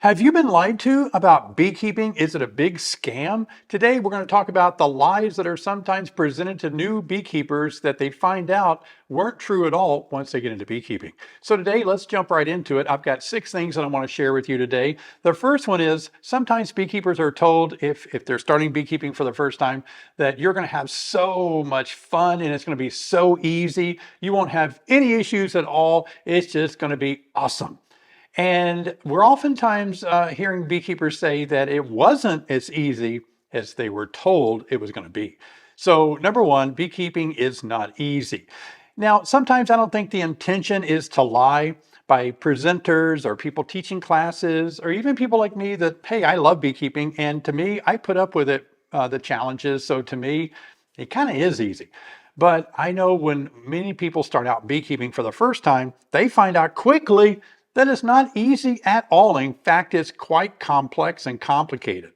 Have you been lied to about beekeeping? Is it a big scam? Today, we're going to talk about the lies that are sometimes presented to new beekeepers that they find out weren't true at all once they get into beekeeping. So today, let's jump right into it. I've got 6 things that I want to share with you today. The first one is sometimes beekeepers are told if they're starting beekeeping for the first time that you're going to have so much fun and it's going to be so easy. You won't have any issues at all. It's just going to be awesome. And we're oftentimes hearing beekeepers say that it wasn't as easy as they were told it was going to be. So, number one, beekeeping is not easy. Now, sometimes I don't think the intention is to lie by presenters or people teaching classes or even people like me that, hey, I love beekeeping. And to me, I put up with it, the challenges. So, to me, it kind of is easy. But I know when many people start out beekeeping for the first time, they find out quickly that is not easy at all. In fact, it's quite complex and complicated.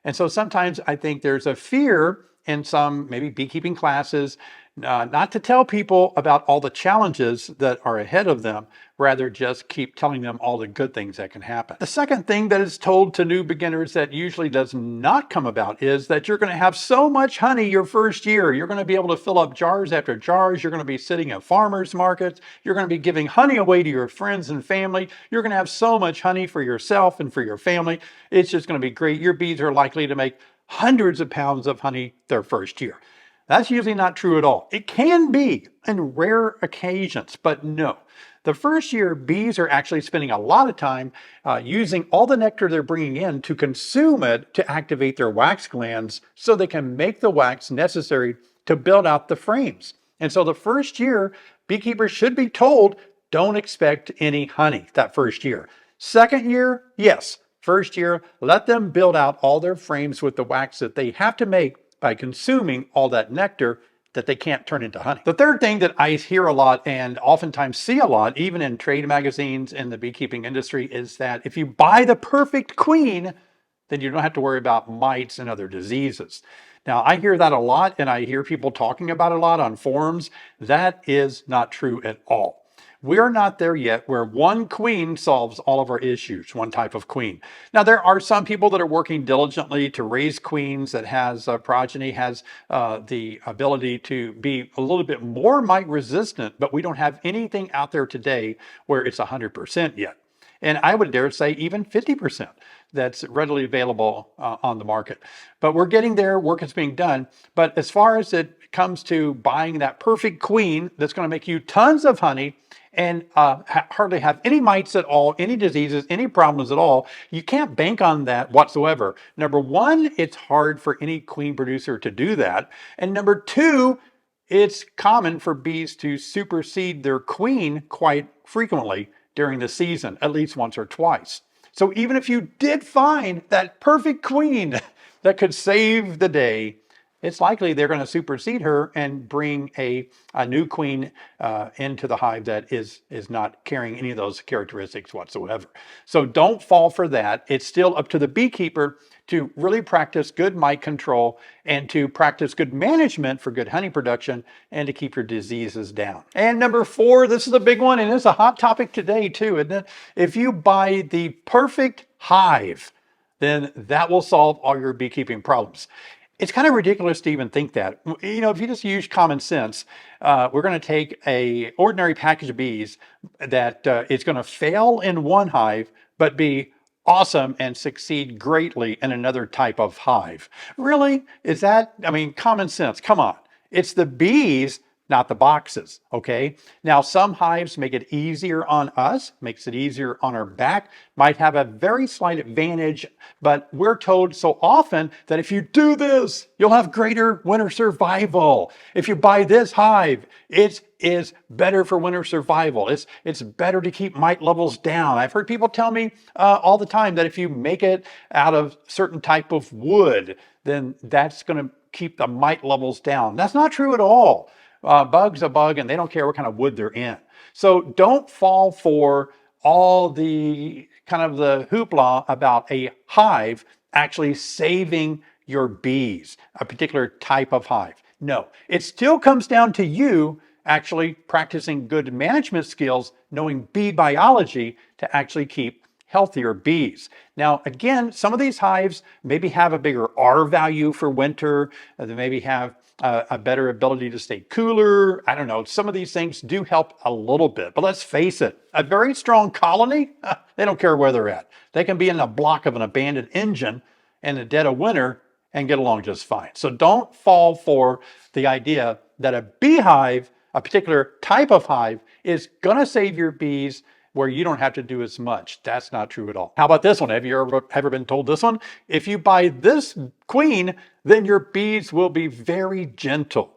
And so sometimes I think there's a fear in some maybe beekeeping classes not to tell people about all the challenges that are ahead of them, rather just keep telling them all the good things that can happen. The second thing that is told to new beginners that usually does not come about is that you're going to have so much honey your first year. You're going to be able to fill up jars after jars. You're going to be sitting at farmers markets. You're going to be giving honey away to your friends and family. You're going to have so much honey for yourself and for your family. It's just going to be great. Your bees are likely to make hundreds of pounds of honey their first year. That's usually not true at all. It can be in rare occasions, but no. The first year, bees are actually spending a lot of time using all the nectar they're bringing in to consume it to activate their wax glands so they can make the wax necessary to build out the frames. And so the first year, beekeepers should be told, don't expect any honey that first year. Second year, yes. First year, let them build out all their frames with the wax that they have to make by consuming all that nectar that they can't turn into honey. The third thing that I hear a lot and oftentimes see a lot, even in trade magazines in the beekeeping industry, is that if you buy the perfect queen, then you don't have to worry about mites and other diseases. Now, I hear that a lot and I hear people talking about it a lot on forums. That is not true at all. We're not there yet where one queen solves all of our issues, one type of queen. Now, there are some people that are working diligently to raise queens that has progeny, has the ability to be a little bit more mite resistant, but we don't have anything out there today where it's 100% yet. And I would dare say even 50% that's readily available on the market. But we're getting there, work is being done. But as far as it comes to buying that perfect queen that's going to make you tons of honey and hardly have any mites at all, any diseases, any problems at all, you can't bank on that whatsoever. Number one, it's hard for any queen producer to do that. And number two, it's common for bees to supersede their queen quite frequently during the season, at least once or twice. So even if you did find that perfect queen that could save the day, it's likely they're going to supersede her and bring a new queen into the hive that is not carrying any of those characteristics whatsoever. So don't fall for that. It's still up to the beekeeper to really practice good mite control and to practice good management for good honey production and to keep your diseases down. And number 4, this is a big one and it's a hot topic today too, isn't it? If you buy the perfect hive, then that will solve all your beekeeping problems. It's kind of ridiculous to even think that. You know, if you just use common sense, we're going to take a ordinary package of bees that is going to fail in one hive, but be awesome and succeed greatly in another type of hive. Really? Is that, I mean, common sense, come on. It's the bees, not the boxes, okay? Now, some hives make it easier on us, makes it easier on our back, might have a very slight advantage, but we're told so often that if you do this, you'll have greater winter survival. If you buy this hive, it is better for winter survival. It's better to keep mite levels down. I've heard people tell me all the time that if you make it out of certain type of wood, then that's going to keep the mite levels down. That's not true at all. Bug's a bug and they don't care what kind of wood they're in. So don't fall for all the kind of the hoopla about a hive actually saving your bees, a particular type of hive. No, it still comes down to you actually practicing good management skills, knowing bee biology to actually keep healthier bees. Now, again, some of these hives maybe have a bigger R value for winter. They maybe have a better ability to stay cooler. I don't know. Some of these things do help a little bit, but let's face it, a very strong colony, they don't care where they're at. They can be in a block of an abandoned engine in the dead of winter and get along just fine. So don't fall for the idea that a beehive, a particular type of hive, is going to save your bees where you don't have to do as much. That's not true at all. How about this one? Have you ever been told this one? If you buy this queen, then your bees will be very gentle.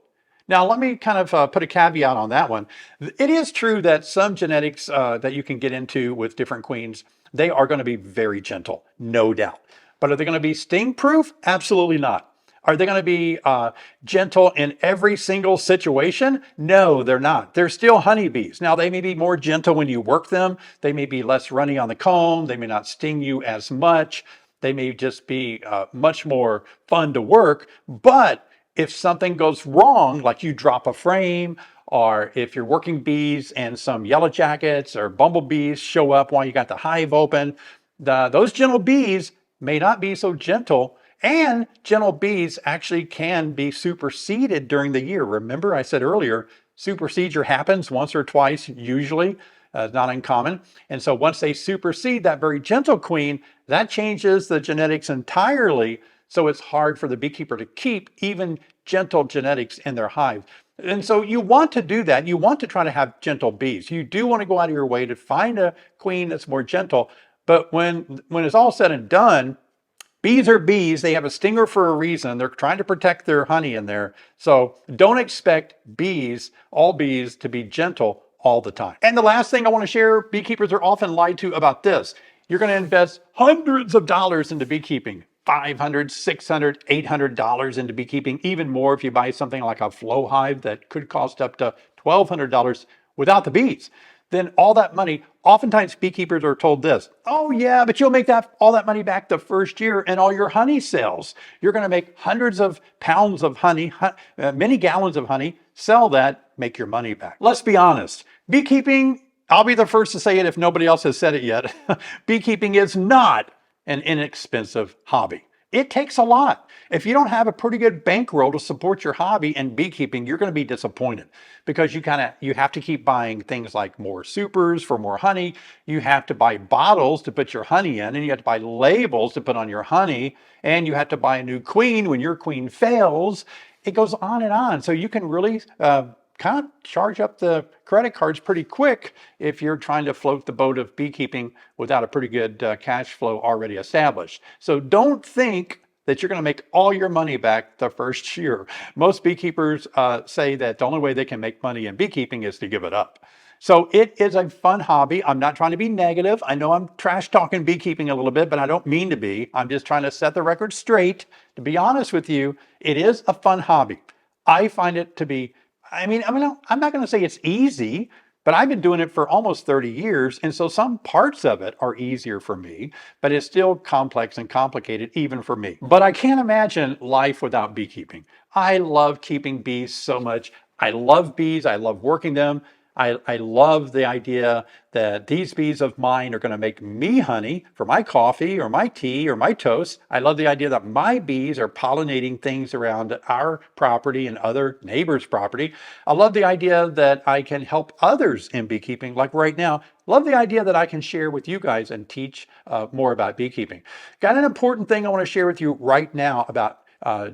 Now, let me kind of put a caveat on that one. It is true that some genetics that you can get into with different queens, they are going to be very gentle, no doubt. But are they going to be sting proof? Absolutely not. Are they going to be gentle in every single situation? No, they're not. They're still honeybees. Now, they may be more gentle when you work them. They may be less runny on the comb. They may not sting you as much. They may just be much more fun to work. But if something goes wrong, like you drop a frame, or if you're working bees and some yellow jackets or bumblebees show up while you got the hive open, those gentle bees may not be so gentle. And gentle bees actually can be superseded during the year. Remember, I said earlier, supersedure happens once or twice, usually, not uncommon. And so once they supersede that very gentle queen, that changes the genetics entirely. So it's hard for the beekeeper to keep even gentle genetics in their hive. And so you want to do that. You want to try to have gentle bees. You do want to go out of your way to find a queen that's more gentle. But when it's all said and done, bees are bees. They have a stinger for a reason. They're trying to protect their honey in there. So don't expect bees, all bees, to be gentle all the time. And the last thing I want to share, beekeepers are often lied to about this. You're going to invest hundreds of dollars into beekeeping. $500, $600, $800 into beekeeping, even more if you buy something like a flow hive that could cost up to $1,200 without the bees. Then all that money, oftentimes beekeepers are told this, oh yeah, but you'll make all that money back the first year in all your honey sales. You're going to make hundreds of pounds of honey, many gallons of honey, sell that, make your money back. Let's be honest, beekeeping, I'll be the first to say it if nobody else has said it yet, beekeeping is not an inexpensive hobby. It takes a lot. If you don't have a pretty good bankroll to support your hobby and beekeeping, you're going to be disappointed because you have to keep buying things like more supers for more honey. You have to buy bottles to put your honey in, and you have to buy labels to put on your honey, and you have to buy a new queen when your queen fails. It goes on and on. So you can really kind of charge up the credit cards pretty quick if you're trying to float the boat of beekeeping without a pretty good cash flow already established. So don't think that you're going to make all your money back the first year. Most beekeepers say that the only way they can make money in beekeeping is to give it up. So it is a fun hobby. I'm not trying to be negative. I know I'm trash talking beekeeping a little bit, but I don't mean to be. I'm just trying to set the record straight. To be honest with you, it is a fun hobby. I find it to be I'm not going to say it's easy, but I've been doing it for almost 30 years. And so some parts of it are easier for me, but it's still complex and complicated even for me. But I can't imagine life without beekeeping. I love keeping bees so much. I love bees. I love working them. I love the idea that these bees of mine are going to make me honey for my coffee or my tea or my toast. I love the idea that my bees are pollinating things around our property and other neighbors' property. I love the idea that I can help others in beekeeping, like right now. Love the idea that I can share with you guys and teach more about beekeeping. Got an important thing I want to share with you right now about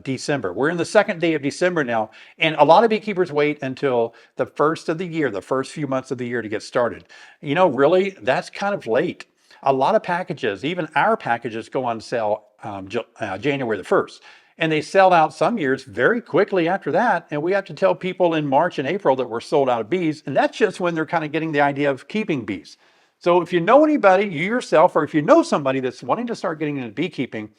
December. We're in the second day of December now, and a lot of beekeepers wait until the first of the year, the first few months of the year to get started. You know, really, that's kind of late. A lot of packages, even our packages, go on sale January the 1st. And they sell out some years very quickly after that. And we have to tell people in March and April that we're sold out of bees. And that's just when they're kind of getting the idea of keeping bees. So if you know anybody, you yourself, or if you know somebody that's wanting to start getting into beekeeping,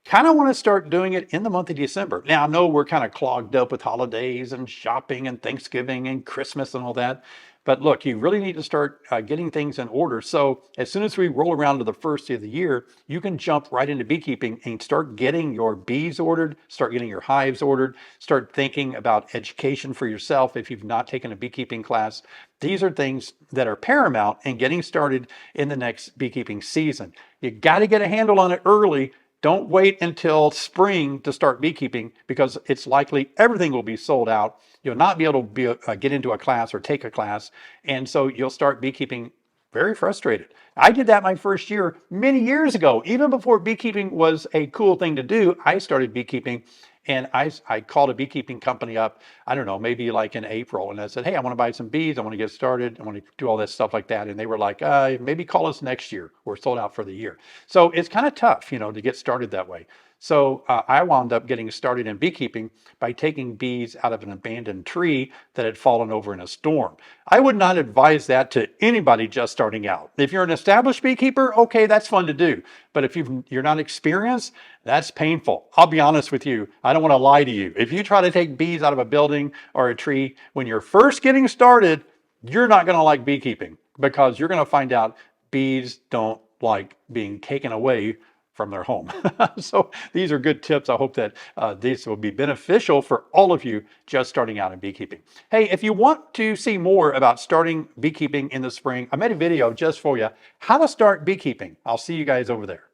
kind of want to start doing it in the month of December. Now, I know we're kind of clogged up with holidays and shopping and Thanksgiving and Christmas and all that, But look, you really need to start getting things in order. So as soon as we roll around to the first of the year, you can jump right into beekeeping and start getting your bees ordered, start getting your hives ordered, start thinking about education for yourself if you've not taken a beekeeping class. These are things that are paramount in getting started in the next beekeeping season. You got to get a handle on it early. Don't wait until spring to start beekeeping because it's likely everything will be sold out. You'll not be able to get into a class or take a class. And so you'll start beekeeping very frustrated. I did that my first year many years ago. Even before beekeeping was a cool thing to do, I started beekeeping and I called a beekeeping company up, I don't know, maybe like in April. And I said, hey, I want to buy some bees. I want to get started. I want to do all this stuff like that. And they were like, maybe call us next year. We're sold out for the year. So it's kind of tough, to get started that way. So I wound up getting started in beekeeping by taking bees out of an abandoned tree that had fallen over in a storm. I would not advise that to anybody just starting out. If you're an established beekeeper, okay, that's fun to do. But if you're not experienced, that's painful. I'll be honest with you. I don't want to lie to you. If you try to take bees out of a building or a tree when you're first getting started, you're not going to like beekeeping because you're going to find out bees don't like being taken away from their home. So these are good tips. I hope that these will be beneficial for all of you just starting out in beekeeping. Hey, if you want to see more about starting beekeeping in the spring, I made a video just for you, how to start beekeeping. I'll see you guys over there.